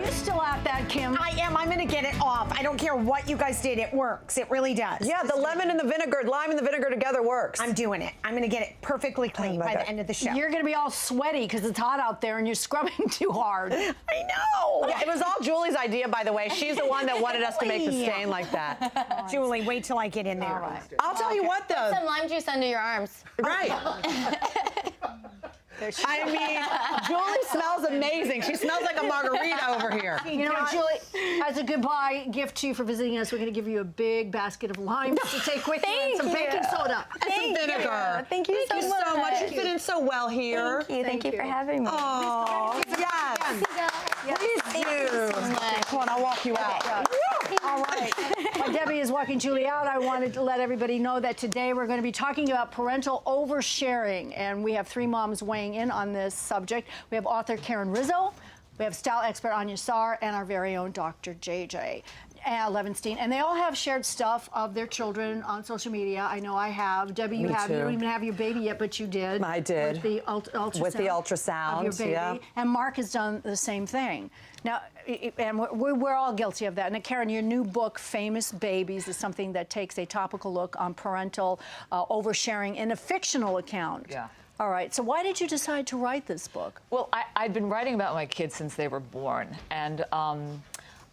you're still at that, Kim. I am. I'm going to get it off. I don't care what you guys did. It works. It really does. Yeah, the lemon and the vinegar, lime and the vinegar together works. I'm doing it. I'm going to get it perfectly clean by the end of the show. You're going to be all sweaty because it's hot out there and you're scrubbing too hard. I know. Yeah, it was all Julie's idea, by the way. She's the one that wanted us to make the stain like that. Julie, wait till I get in there. All right. I'll tell you what, though. Some lime juice under your arms. Right. I mean, Julie smells amazing. She smells like a margarita over here. You know what, Julie, as a goodbye gift to you for visiting us, we're going to give you a big basket of limes to take with you and some baking soda. And some vinegar. Thank you so much. You fit in so well here. Thank you for having me. Oh, yes. Please do. Come on, I'll walk you out. All right. While Debbie is walking Julie out, I wanted to let everybody know that today we're going to be talking about parental oversharing, and we have three moms weighing in on this subject. We have author Karen Rizzo, we have style expert Anya Sarr, and our very own Dr. JJ Levenstein, and they all have shared stuff of their children on social media. I know I have. Debbie, you have. too. You don't even have your baby yet, but you did. I did. With the ultrasound. With the ultrasound, of your baby. yeah. And Mark has done the same thing. Now, and we're all guilty of that. And Karen, your new book, Famous Babies, is something that takes a topical look on parental oversharing in a fictional account. Yeah. All right. So why did you decide to write this book? Well, I'd been writing about my kids since they were born, and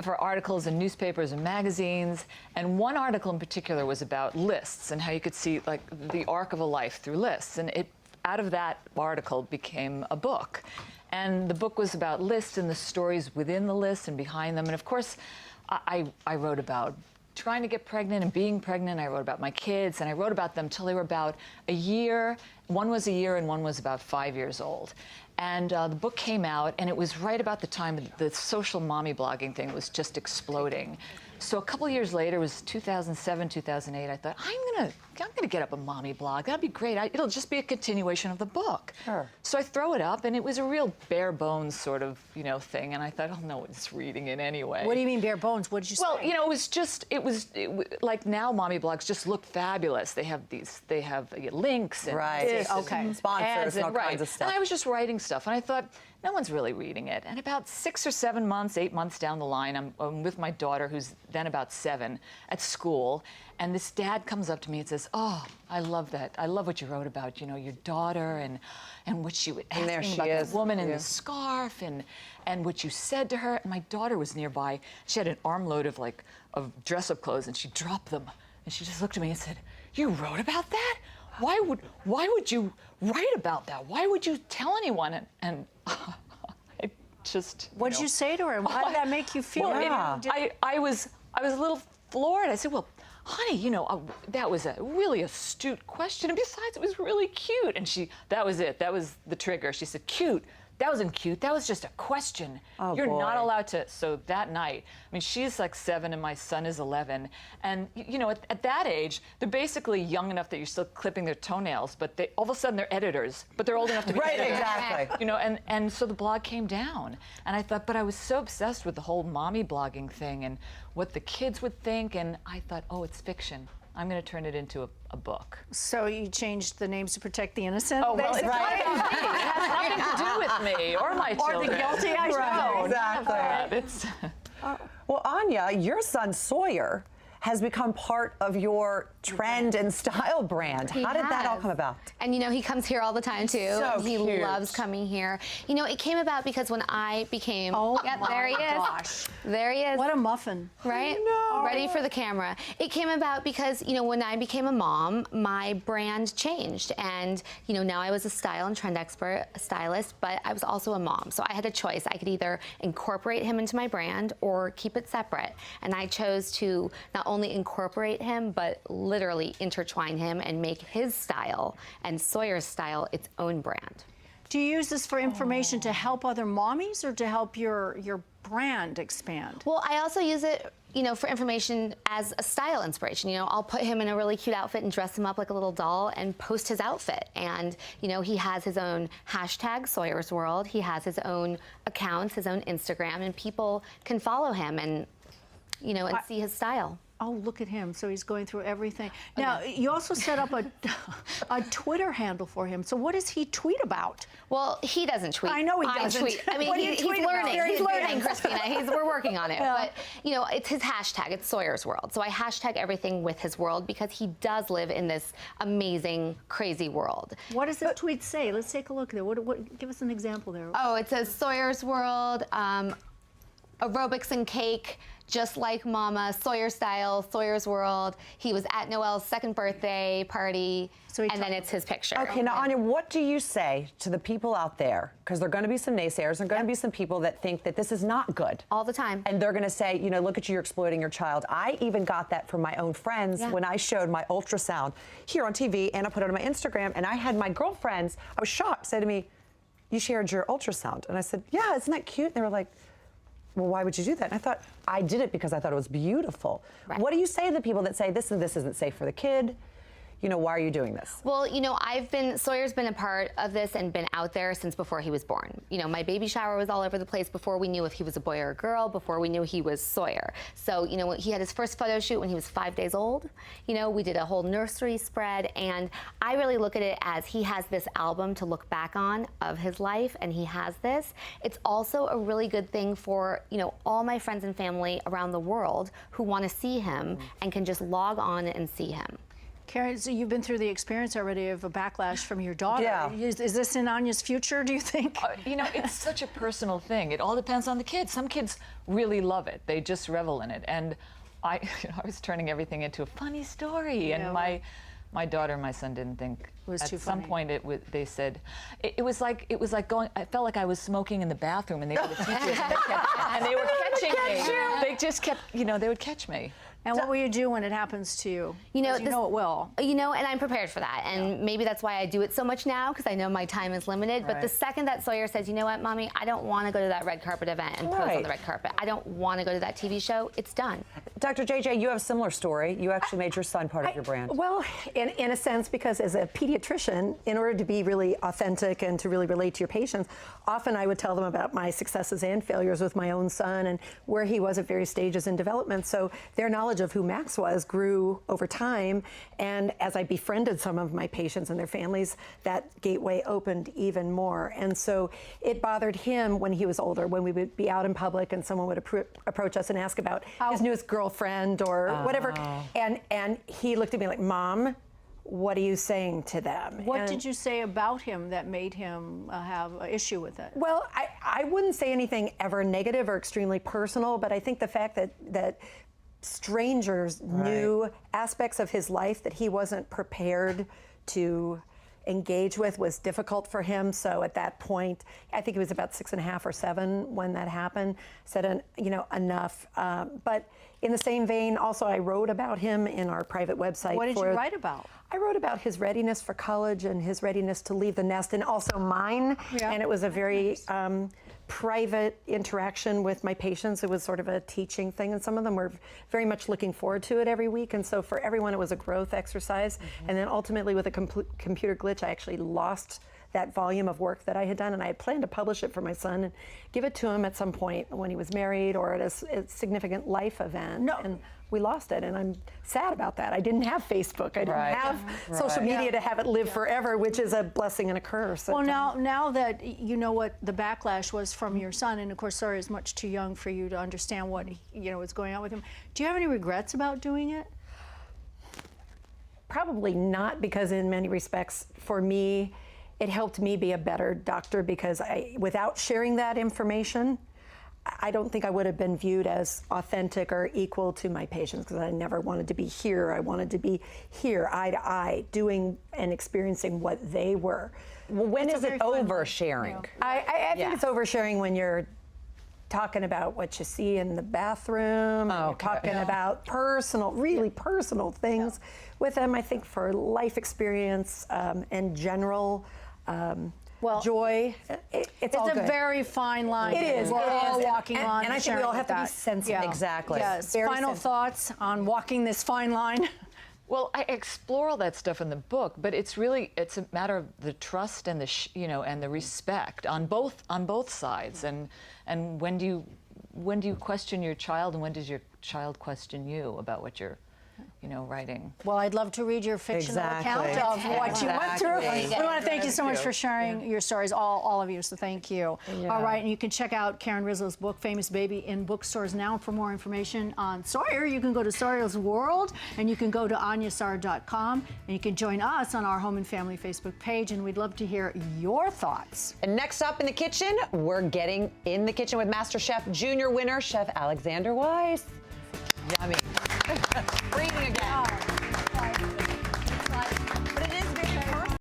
for articles in newspapers and magazines. And one article in particular was about lists and how you could see like the arc of a life through lists. And out of that article became a book. And the book was about lists and the stories within the lists and behind them. And of course, I wrote about trying to get pregnant and being pregnant. I wrote about my kids, and I wrote about them till they were about a year. One was a year and one was about 5 years old. And the book came out, and it was right about the time the social mommy blogging thing was just exploding. So a couple years later, it was 2007, 2008, I thought, I'm gonna get up a mommy blog. That'd be great. It'll just be a continuation of the book. Sure. So I throw it up, and it was a real bare bones sort of, thing. And I thought, oh, no one's reading it anyway. What do you mean bare bones? What did you say? Well, it was like now mommy blogs just look fabulous. They have links and Right. Okay. Sponsors and all kinds of stuff. And I was just writing stuff, and I thought, no one's really reading it. And about 6 or 7 months, 8 months down the line, I'm with my daughter, who's then about 7, at school, and this dad comes up to me and says, oh, I love that. I love what you wrote about, your daughter and what she was asking about that woman in the scarf and what you said to her. And my daughter was nearby. She had an armload of dress-up clothes, and she dropped them. And she just looked at me and said, you wrote about that? Why would you write about that? Why would you tell anyone? And I just. What did you say to her? How did that make you feel? Well, I was a little floored. I said, well, honey, that was a really astute question. And besides, it was really cute. And that was it. That was the trigger. She said, cute. That wasn't cute. That was just a question. Oh, You're boy. not allowed to. So that night, she's like 7 and my son is 11. And, at that age, they're basically young enough that you're still clipping their toenails, but all of a sudden they're editors, but they're old enough to be Right, editors. exactly. And so the blog came down. And I thought, but I was so obsessed with the whole mommy blogging thing and what the kids would think. And I thought, oh, it's fiction. I'm going to turn it into a book. So you changed the names to protect the innocent? Oh, well, it's basically? not about me. It has nothing to do with me or my Or children. the guilty, I know. Exactly. It's Well, Anya, your son Sawyer has become part of your trend and style brand. How did that all come about? And he comes here all the time too. So he cute. loves coming here. It came about because when I became there he is. Gosh. There he is. What a muffin. Right? Ready for the camera. It came about because, when I became a mom, my brand changed. And, now I was a style and trend expert, a stylist, but I was also a mom. So I had a choice. I could either incorporate him into my brand or keep it separate. And I chose to not only incorporate him, but literally intertwine him and make his style and Sawyer's style its own brand. Do you use this for information to help other mommies or to help your brand expand? Well, I also use it, for information as a style inspiration. I'll put him in a really cute outfit and dress him up like a little doll and post his outfit. And, he has his own hashtag, Sawyer's World. He has his own accounts, his own Instagram, and people can follow him and, and see his style. Oh, look at him. So he's going through everything. Now, you also set up a Twitter handle for him. So what does he tweet about? Well, he doesn't tweet. I know he doesn't. Tweet. I mean, What do you he's tweet about? learning. Very He's learning, advanced. Christina. We're working on it. But, you know, it's his hashtag. It's Sawyer's World. So I hashtag everything with his world because he does live in this amazing, crazy world. What does the tweet say? Let's take a look there. Give us an example there. Oh, it says Sawyer's World, aerobics and cake, just like Mama, Sawyer style, Sawyer's World. He was at Noel's second birthday party, and then it's his picture. Okay, now Anya, what do you say to the people out there? Because there are going to be some naysayers, there are going to be some people that think that this is not good. All the time. And they're going to say, you know, look at you, you're exploiting your child. I even got that from my own friends when I showed my ultrasound here on TV, and I put it on my Instagram, and I had my girlfriends, I was shocked, say to me, you shared your ultrasound. And I said, yeah, isn't that cute? And they were like, well, why would you do that? And I thought, I did it because I thought it was beautiful. Right. What do you say to the people that say this isn't safe for the kid? You know, why are you doing this? Well, you know, Sawyer's been a part of this and been out there since before he was born. You know, my baby shower was all over the place before we knew if he was a boy or a girl, before we knew he was Sawyer. So, you know, he had his first photo shoot when he was 5 days old. You know, we did a whole nursery spread, and I really look at it as he has this album to look back on of his life, and he has this. It's also a really good thing for, you know, all my friends and family around the world who want to see him and can just log on and see him. Karen, so you've been through the experience already of a backlash from your daughter. Yeah. Is this in Anya's future, do you think? You know, it's such a personal thing. It all depends on the kids. Some kids really love it. They just revel in it. And I was turning everything into a funny story. And my daughter and my son didn't think. It was too funny. funny. At some point, they said, it was like going. I felt like I was smoking in the bathroom, and they were the teachers, and they were catching me. They just kept, you know, they would catch me. And what will you do when it happens to you? You know, you know it will. You know, and I'm prepared for that. And maybe that's why I do it so much now, because I know my time is limited. But the second that Sawyer says, you know what, Mommy, I don't want to go to that red carpet event and pose on the red carpet. I don't want to go to that TV show. It's done. Dr. JJ, you have a similar story. You actually made your son part of your brand. Well, in a sense, because as a pediatrician, in order to be really authentic and to really relate to your patients, often I would tell them about my successes and failures with my own son and where he was at various stages in development. So their knowledge of who Max was grew over time. And as I befriended some of my patients and their families, that gateway opened even more. And so it bothered him when he was older, when we would be out in public and someone would approach us and ask about his newest girlfriend or whatever. And he looked at me like, Mom, what are you saying to them? What did you say about him that made him have an issue with it? Well, I wouldn't say anything ever negative or extremely personal, but I think the fact that strangers knew aspects of his life that he wasn't prepared to engage with was difficult for him. So at that point, I think it was about 6.5 or 7 when that happened, said, you know, enough. But in the same vein, also I wrote about him in our private website. What did you write about? I wrote about his readiness for college and his readiness to leave the nest, and also mine. Yeah. And it was a very private interaction with my patients. It was sort of a teaching thing, and some of them were very much looking forward to it every week. And so for everyone, it was a growth exercise. And then ultimately, with a computer glitch, I actually lost that volume of work that I had done, and I had planned to publish it for my son and give it to him at some point when he was married or at a significant life event. And we lost it, and I'm sad about that. I didn't have Facebook. I didn't have social media to have it live forever, which is a blessing and a curse. Well, now that you know what the backlash was from your son, and of course, Sawyer is much too young for you to understand what was going on with him. Do you have any regrets about doing it? Probably not, because in many respects, for me, it helped me be a better doctor, because without sharing that information, I don't think I would have been viewed as authentic or equal to my patients, because I never wanted to be here. I wanted to be here, eye to eye, doing and experiencing what they were. Well, when is it oversharing? I think it's oversharing when you're talking about what you see in the bathroom, and you're talking about personal, really personal things with them. I think for life experience and general joy, it's all good. It's a very fine line. It is. We're all walking on. And I think we all have to be sensitive. Yeah. Exactly. Yes. Very Final sensitive. thoughts on walking this fine line? Well, I explore all that stuff in the book, but it's a matter of the trust and the and the respect on both sides, and when do you when do you question your child, and when does your child question you about what you're, writing? Well, I'd love to read your fictional Exactly. account of what you went through. Exactly. We want to thank you so much for sharing your stories, all of you, so thank you. Yeah. All right, and you can check out Karen Rizzo's book, Famous Baby, in bookstores now. For more information on Sawyer, you can go to Sawyer's World, and you can go to anyasar.com, and you can join us on our Home and Family Facebook page, and we'd love to hear your thoughts. And next up in the kitchen, we're getting in the kitchen with MasterChef Junior winner, Chef Alexander Weiss. Yummy. Breathing again.